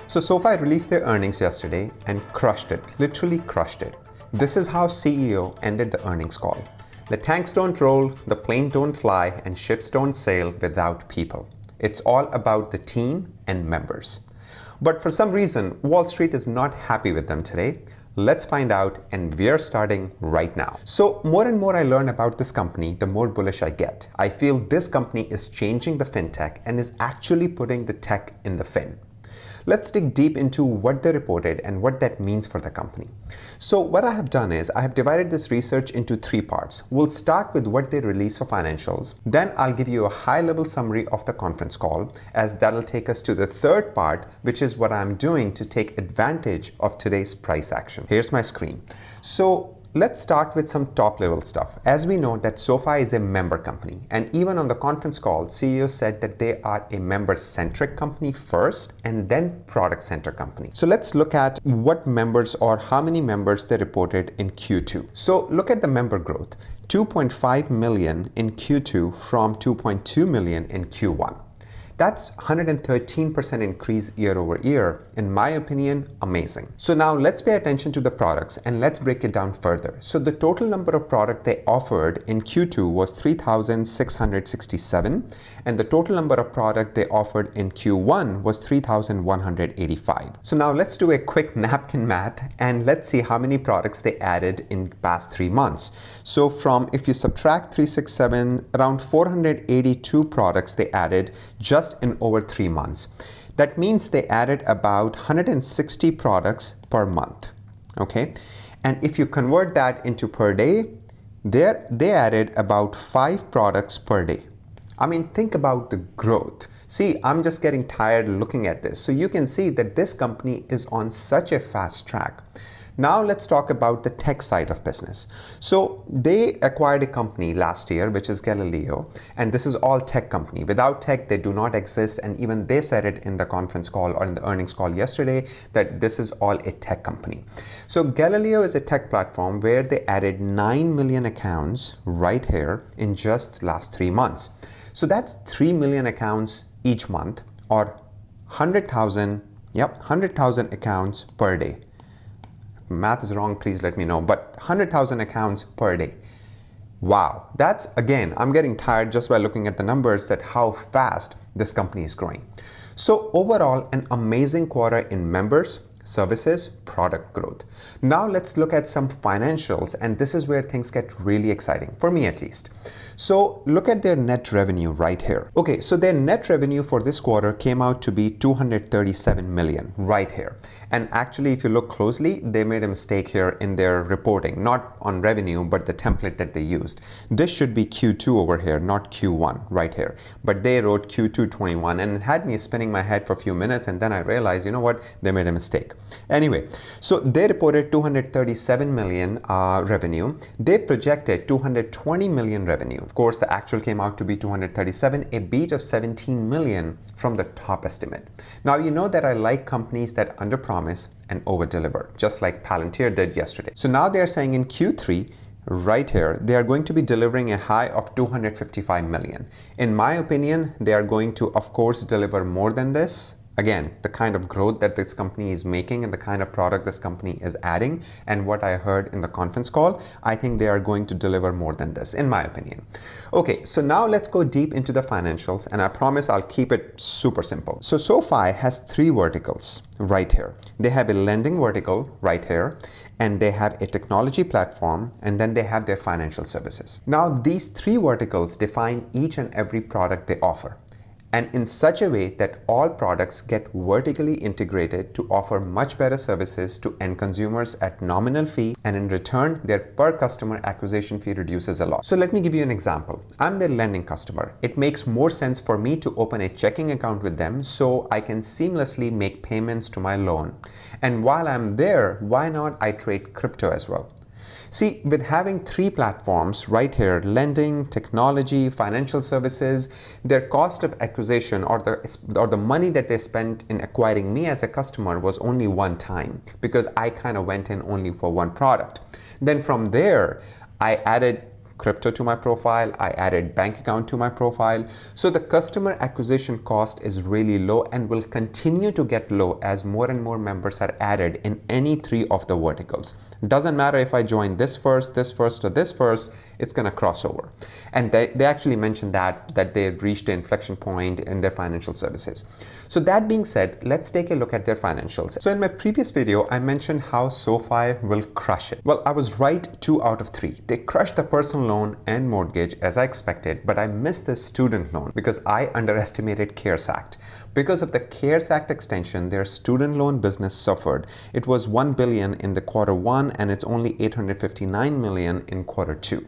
So SoFi released their earnings yesterday and crushed it, literally crushed it. This is how CEO ended the earnings call. The tanks don't roll, the plane don't fly, and ships don't sail without people. It's all about the team and members. But for some reason, Wall Street is not happy with them today. Let's find out, and we're starting right now. So more and more I learn about this company, the more bullish I get. I feel this company is changing the fintech and is actually putting the tech in the fin. Let's dig deep into what they reported and what that means for the company. So what I have done is I have divided this research into three parts. We'll start with what they released for financials. Then I'll give you a high-level summary of the conference call, as that'll take us to the third part, which is what I'm doing to take advantage of today's price action. Here's my screen. So let's start with some top-level stuff. As we know that SoFi is a member company, and even on the conference call, CEO said that they are a member-centric company first and then product-centric company. So let's look at what members or how many members they reported in Q2. So look at the member growth, 2.5 million in Q2 from 2.2 million in Q1. That's 113% increase year over year. In my opinion, amazing. So now let's pay attention to the products and let's break it down further. So the total number of products they offered in Q2 was 3,667, and the total number of products they offered in Q1 was 3,185. So now let's do a quick napkin math and let's see how many products they added in the past 3 months. So if you subtract 367, around 482 products they added just in over 3 months. That means they added about 160 products per month. Okay, and if you convert that into per day, they added about 5 products per day. I mean, think about the growth. See, I'm just getting tired looking at this. So you can see that this company is on such a fast track. Now let's talk about the tech side of business. So they acquired a company last year, which is Galileo, and this is all tech company. Without tech, they do not exist, and even they said it in the conference call or in the earnings call yesterday that this is all a tech company. So Galileo is a tech platform where they added 9 million accounts right here in just last 3 months. So that's 3 million accounts each month, or 100,000 accounts per day. Math is wrong, please let me know, but 100,000 accounts per day. Wow, that's, again, I'm getting tired just by looking at the numbers that how fast this company is growing. So overall, an amazing quarter in members, services, product growth. Now let's look at some financials, and this is where things get really exciting, for me at least. So look at their net revenue right here. Okay, so their net revenue for this quarter came out to be 237 million right here. And actually, if you look closely, they made a mistake here in their reporting, not on revenue, but the template that they used. This should be Q2 over here, not Q1 right here. But they wrote Q2 21, and it had me spinning my head for a few minutes, and then I realized, you know what, they made a mistake. Anyway, so they reported 237 million revenue. They projected 220 million revenue. Of course, the actual came out to be 237, a beat of 17 million from the top estimate. Now, you know that I like companies that underpromise and over-deliver, just like Palantir did yesterday. So now they're saying in Q3, right here, they are going to be delivering a high of 255 million. In my opinion, they are going to, of course, deliver more than this. Again, the kind of growth that this company is making and the kind of product this company is adding, and what I heard in the conference call, I think they are going to deliver more than this, in my opinion. Okay, so now let's go deep into the financials, and I promise I'll keep it super simple. So SoFi has 3 verticals right here. They have a lending vertical right here, and they have a technology platform, and then they have their financial services. Now, these 3 verticals define each and every product they offer, and in such a way that all products get vertically integrated to offer much better services to end consumers at nominal fee, and in return, their per customer acquisition fee reduces a lot. So let me give you an example. I'm their lending customer. It makes more sense for me to open a checking account with them so I can seamlessly make payments to my loan. And while I'm there, why not I trade crypto as well? See, with having 3 platforms right here, lending, technology, financial services, their cost of acquisition or the money that they spent in acquiring me as a customer was only one time, because I kind of went in only for one product. Then from there, I added crypto to my profile. I added bank account to my profile. So the customer acquisition cost is really low and will continue to get low as more and more members are added in any three of the verticals. Doesn't matter if I join this first, or this first, it's going to cross over. And they actually mentioned that they reached an inflection point in their financial services. So that being said, let's take a look at their financials. So in my previous video, I mentioned how SoFi will crush it. Well, I was right 2 out of 3. They crushed the personal loan and mortgage as I expected, but I missed the student loan because I underestimated CARES Act. Because of the CARES Act extension, their student loan business suffered. It was $1 billion in the Q1 and it's only $859 million in Q2.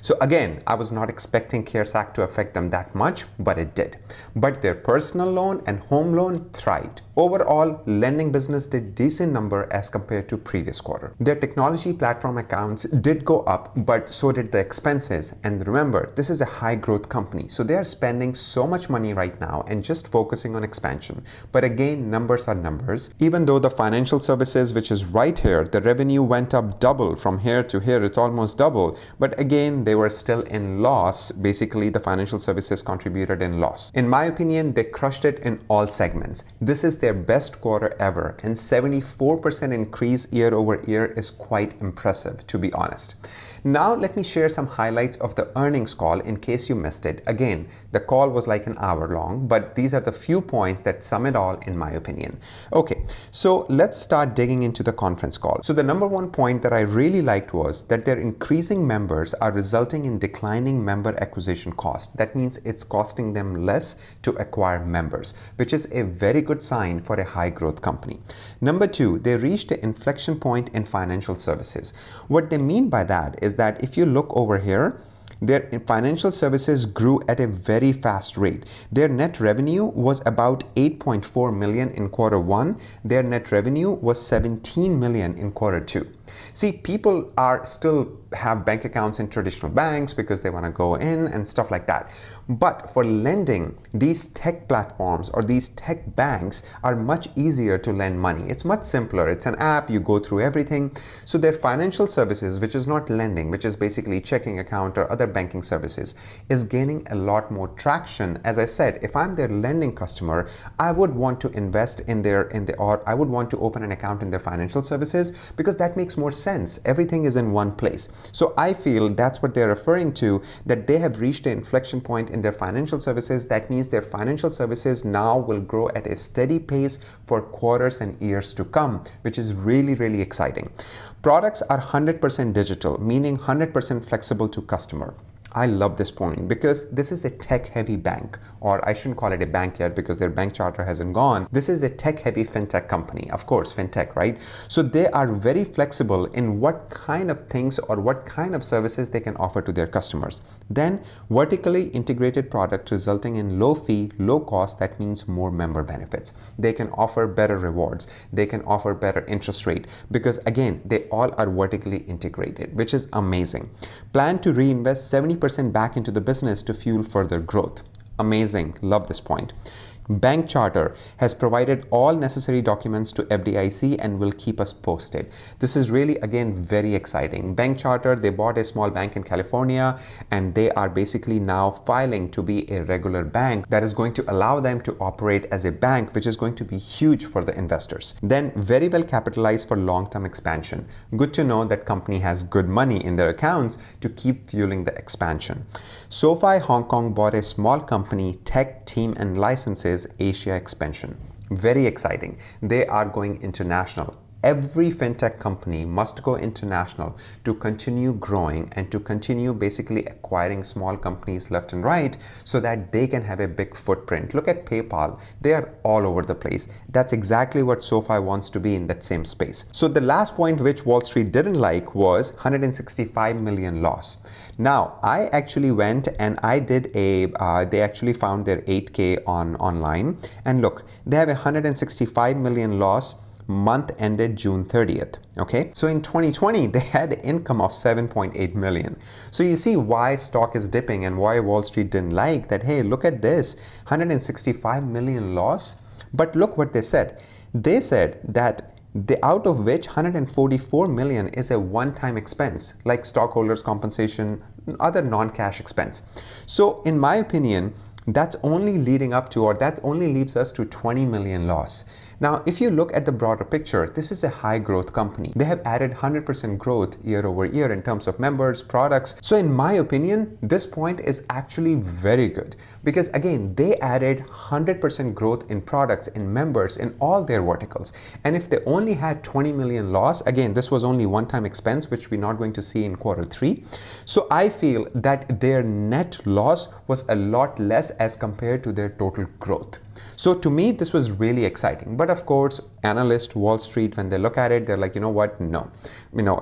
So again, I was not expecting CARES Act to affect them that much, but it did. But their personal loan and home loan thrived. Overall, lending business did decent number as compared to previous quarter. Their technology platform accounts did go up, but so did the expenses. And remember, this is a high growth company, so they are spending so much money right now and just focusing on expansion. But again, numbers are numbers. Even though the financial services, which is right here, the revenue went up double from here to here, it's almost double. But again, they were still in loss. Basically, the financial services contributed in loss. In my opinion, they crushed it in all segments. This is their best quarter ever, and 74% increase year over year is quite impressive, to be honest. Now let me share some highlights of the earnings call in case you missed it. Again, the call was like an hour long, but these are the few points that sum it all in my opinion. Okay, so let's start digging into the conference call. So the number one point that I really liked was that their increasing members are resulting in declining member acquisition cost. That means it's costing them less to acquire members, which is a very good sign for a high growth company. Number two, they reached an inflection point in financial services. What they mean by that is that if you look over here, their financial services grew at a very fast rate. Their net revenue was about 8.4 million in Q1. Their net revenue was 17 million in Q2. See, people are still have bank accounts in traditional banks because they want to go in and stuff like that. But for lending, these tech platforms or these tech banks are much easier to lend money. It's much simpler. It's an app, you go through everything. So their financial services, which is not lending, which is basically checking account or other banking services, is gaining a lot more traction. As I said, if I'm their lending customer, I would want to invest or I would want to open an account in their financial services because that makes more sense. Everything is in one place. So I feel that's what they're referring to, that they have reached an inflection point in their financial services. That means their financial services now will grow at a steady pace for quarters and years to come, which is really, really exciting. Products are 100% digital, meaning 100% flexible to customer. I love this point because this is a tech-heavy bank, or I shouldn't call it a bank yet because their bank charter hasn't gone. This is the tech-heavy fintech company, of course, fintech, right? So they are very flexible in what kind of things or what kind of services they can offer to their customers. Then vertically integrated product resulting in low fee, low cost, that means more member benefits. They can offer better rewards. They can offer better interest rate because again, they all are vertically integrated, which is amazing. Plan to reinvest 70% back into the business to fuel further growth. Amazing. Love this point. Bank charter has provided all necessary documents to FDIC and will keep us posted. This is really, again, very exciting. Bank charter, they bought a small bank in California and they are basically now filing to be a regular bank that is going to allow them to operate as a bank, which is going to be huge for the investors. Then very well capitalized for long-term expansion. Good to know that company has good money in their accounts to keep fueling the expansion. SoFi Hong Kong bought a small company, tech, team, and licenses Asia expansion. Very exciting. They are going international. Every fintech company must go international to continue growing and to continue basically acquiring small companies left and right so that they can have a big footprint. Look at PayPal. They are all over the place. That's exactly what SoFi wants to be in that same space. So the last point which Wall Street didn't like was 165 million loss. Now, I actually went and I did they actually found their 8K online. And look, they have a 165 million loss month ended June 30th. Okay, so in 2020 they had income of 7.8 million. So you see why stock is dipping and why Wall Street didn't like that. Hey, look at this 165 million loss. But look what they said. They said that out of which 144 million is a one-time expense like stockholders compensation, other non-cash expense. So in my opinion, that's only leading up to, or that only leaves us to 20 million loss. Now, if you look at the broader picture, this is a high growth company. They have added 100% growth year over year in terms of members, products. So in my opinion, this point is actually very good because again, they added 100% growth in products, in members, in all their verticals. And if they only had 20 million loss, again, this was only one-time expense, which we're not going to see in Q3. So I feel that their net loss was a lot less as compared to their total growth. So to me, this was really exciting. But of course, analysts, Wall Street, when they look at it, they're like, you know what? No,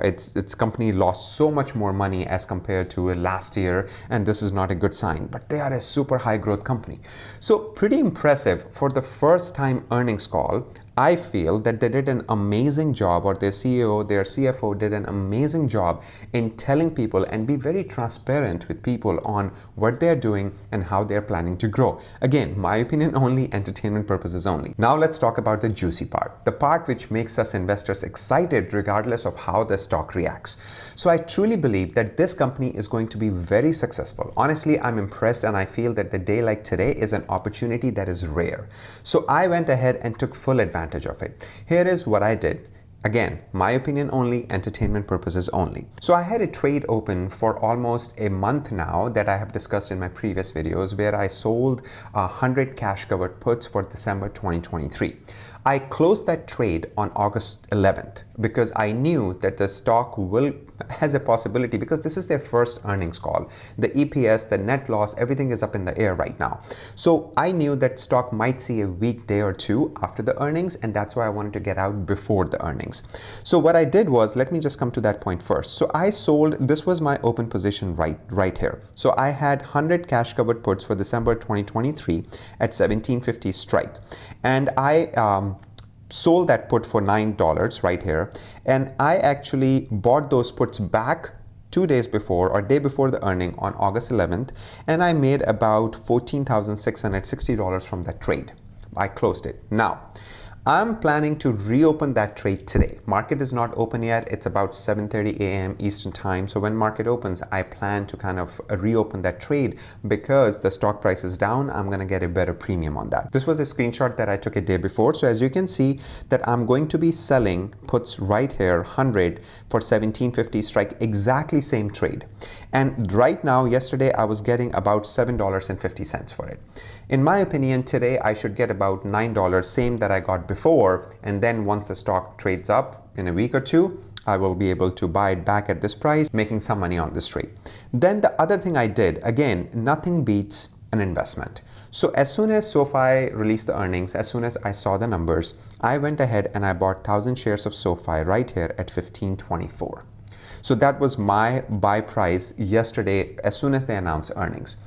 its company lost so much more money as compared to last year, and this is not a good sign. But they are a super high growth company. So pretty impressive for the first time earnings call. I feel that they did an amazing job, or their CEO, their CFO did an amazing job in telling people and be very transparent with people on what they're doing and how they're planning to grow. Again, my opinion only, entertainment purposes only. Now let's talk about the juicy part, the part which makes us investors excited regardless of how the stock reacts. So I truly believe that this company is going to be very successful. Honestly, I'm impressed, and I feel that the day like today is an opportunity that is rare. So I went ahead and took full advantage of it. Here is what I did. Again, my opinion only, entertainment purposes only. So I had a trade open for almost a month now that I have discussed in my previous videos, where I sold 100 cash covered puts for December 2023. I closed that trade on August 11th because I knew that the stock has a possibility, because this is their first earnings call. The EPS, the net loss, everything is up in the air right now. So I knew that stock might see a weak day or two after the earnings, and that's why I wanted to get out before the earnings. So what I did was, let me just come to that point first. So I sold, this was my open position right here. So I had 100 cash covered puts for December 2023 at 1750 strike. And I sold that put for $9 right here, and I actually bought those puts back 2 days before, or day before the earning, on August 11th, and I made about $14,660 from that trade. I closed it. Now I'm planning to reopen that trade today. Market is not open yet. It's about 7:30 a.m. Eastern time. So when market opens, I plan to kind of reopen that trade, because the stock price is down. I'm going to get a better premium on that. This was a screenshot that I took a day before. So as you can see that I'm going to be selling puts right here, 100 for 1750 strike, exactly same trade. And right now, yesterday, I was getting about $7.50 for it. In my opinion, today I should get about $9, same that I got before, and then once the stock trades up in a week or two, I will be able to buy it back at this price, making some money on this trade. Then the other thing I did, again, nothing beats an investment. So as soon as SoFi released the earnings, as soon as I saw the numbers, I went ahead and I bought 1,000 shares of SoFi right here at $15.24. So that was my buy price yesterday as soon as they announced earnings.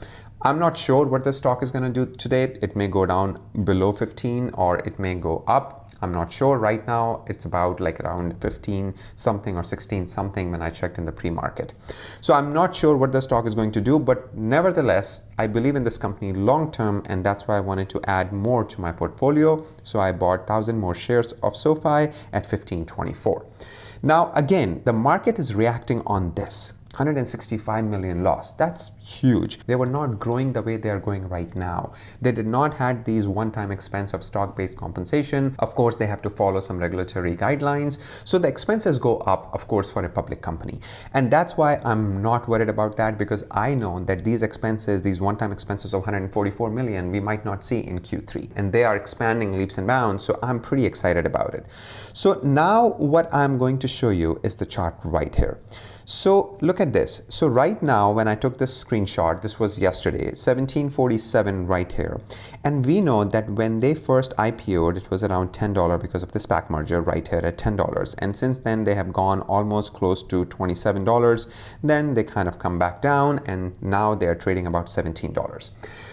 I'm not sure what the stock is going to do today. It may go down below 15 or it may go up. I'm not sure. Right now, it's about like around 15 something or 16 something when I checked in the pre-market. So I'm not sure what the stock is going to do, but nevertheless, I believe in this company long term, and that's why I wanted to add more to my portfolio. So I bought 1,000 more shares of SoFi at $15.24. Now, again, the market is reacting on this. 165 million loss. That's huge. They were not growing the way they are going right now. They did not have these one-time expense of stock-based compensation. Of course, they have to follow some regulatory guidelines. So the expenses go up, of course, for a public company. And that's why I'm not worried about that, because I know that these expenses, these one-time expenses of 144 million, we might not see in Q3. And they are expanding leaps and bounds. So I'm pretty excited about it. So now what I'm going to show you is the chart right here. So look at this. So right now, when I took this screenshot, this was yesterday, 1747 right here. And we know that when they first IPO'd, it was around $10 because of the SPAC merger right here at $10. And since then, they have gone almost close to $27. Then they kind of come back down, and now they are trading about $17.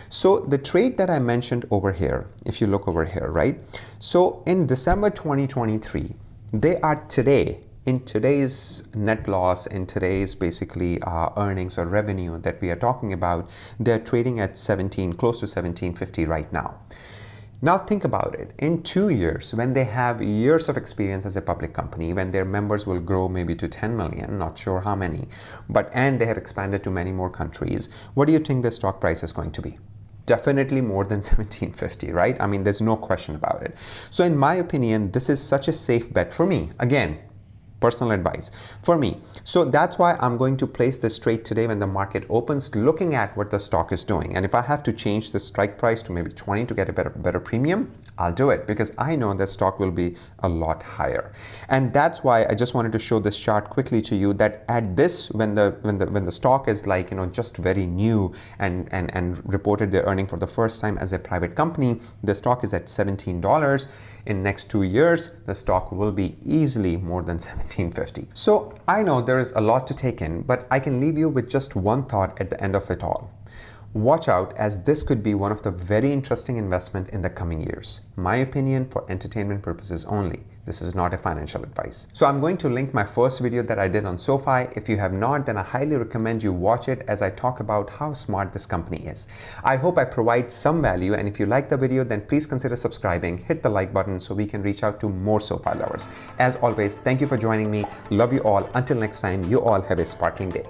So the trade that I mentioned over here, if you look over here, right? So in December 2023, they are today, in today's net loss, in today's basically earnings or revenue that we are talking about, they're trading at 17, close to 1750 right now. Now think about it. In 2 years, when they have years of experience as a public company, when their members will grow maybe to 10 million, not sure how many, and they have expanded to many more countries, what do you think the stock price is going to be? Definitely more than 1750, right? I mean, there's no question about it. So in my opinion, this is such a safe bet for me. Again, personal advice for me. So that's why I'm going to place this trade today when the market opens, looking at what the stock is doing. And if I have to change the strike price to maybe 20 to get a better premium, I'll do it, because I know that stock will be a lot higher. And that's why I just wanted to show this chart quickly to you, that at this, when the stock is like, just very new and reported their earning for the first time as a private company, the stock is at $17. In next 2 years, the stock will be easily more than $17.50. So I know there is a lot to take in, but I can leave you with just one thought at the end of it all. Watch out, as this could be one of the very interesting investment in the coming years. My opinion, for entertainment purposes only. This is not a financial advice. So I'm going to link my first video that I did on SoFi. If you have not, then I highly recommend you watch it as I talk about how smart this company is. I hope I provide some value, and if you like the video, then please consider subscribing, hit the like button so we can reach out to more SoFi lovers. As always, thank you for joining me. Love you all. Until next time, you all have a sparkling day.